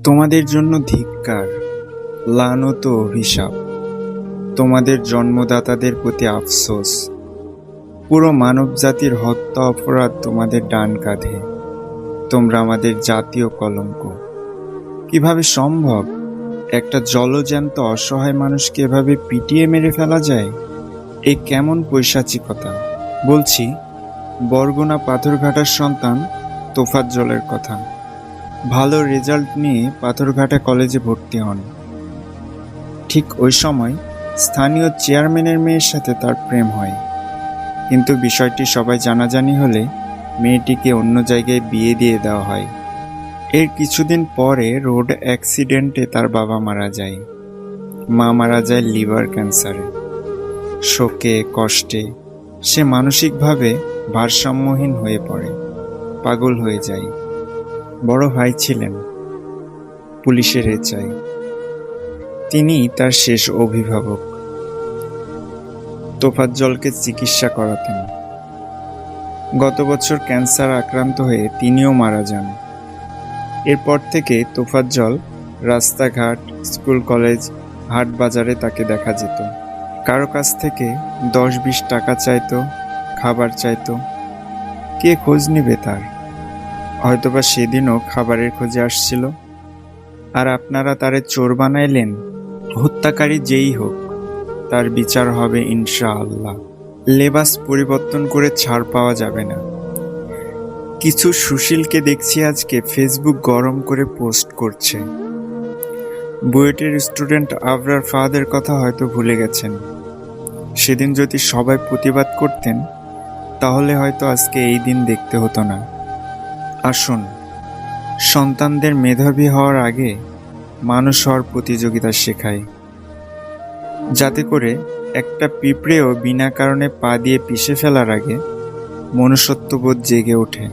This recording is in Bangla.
তোমাদের জন্য ধিক্কার, লানত ও অভিশাপ। তোমাদের জন্মদাতাদের প্রতি আফসোস। পুরো মানবজাতির হত্যা অপরাধ তোমাদের ডান কাঁধে। তোমরা আমাদের জাতীয় কলঙ্ক। কিভাবে সম্ভব একটা জলজ্যান্ত অসহায় মানুষকে এভাবে পিটিয়ে মেরে ফেলা যায়? এ কেমন পৈশাচিকতা! বলছি বরগুনা পাথরঘাটার সন্তান তোফাজ্জলের কথা। ভালো রেজাল্ট নিয়ে পাথরঘাটা কলেজে ভর্তি হন। ঠিক ওই সময় স্থানীয় চেয়ারম্যানের মেয়ের সাথে তার প্রেম হয়, কিন্তু বিষয়টি সবাই জানাজানি হলে মেয়েটিকে অন্য জায়গায় বিয়ে দিয়ে দেওয়া হয়। এর কিছুদিন পরে রোড অ্যাক্সিডেন্টে তার বাবা মারা যায়, মা মারা যায় লিভার ক্যান্সারে। শোকে কষ্টে সে মানসিকভাবে ভারসাম্যহীন হয়ে পড়ে, পাগল হয়ে যায়। বড় ভাই ছিলেন পুলিশের এসআই, তিনি তার শেষ অভিভাবক। তোফাজ্জলকে চিকিৎসা করাতেন। গত বছর ক্যান্সার আক্রান্ত হয়ে তিনিও মারা যান। এরপর থেকে তোফাজ্জল রাস্তাঘাট, স্কুল কলেজ, হাট বাজারে তাকে দেখা যেত। কারো কাছ থেকে 10-20 টাকা চাইতো, খাবার চাইতো। কে খোঁজ নিবে তার? হয়তোবা সেদিনও খাবারের খোঁজে আসছিল। আর আপনারা তারে চোর বানাইলেন। হত্যাকারী যেই হোক, তার বিচার হবে ইনশাআল্লাহ। লেবাস পরিবর্তন করে ছাড় পাওয়া যাবে না। কিছু সুশীলকে দেখছি আজকে ফেসবুক গরম করে পোস্ট করছে। বুয়েটের স্টুডেন্ট আবরার ফাহাদের কথা হয়তো ভুলে গেছেন। সেদিন যদি সবাই প্রতিবাদ করতেন, তাহলে হয়তো আজকে এই দিন দেখতে হতো না। আসুন, সন্তানদের মেধাবী হওয়ার আগে মানুষ হওয়ার প্রতিযোগিতা শেখায়, যাতে করে একটা পিঁপড়েও বিনা কারণে পা দিয়ে পিষে ফেলার আগে মনুষ্যত্ববোধ জেগে ওঠে।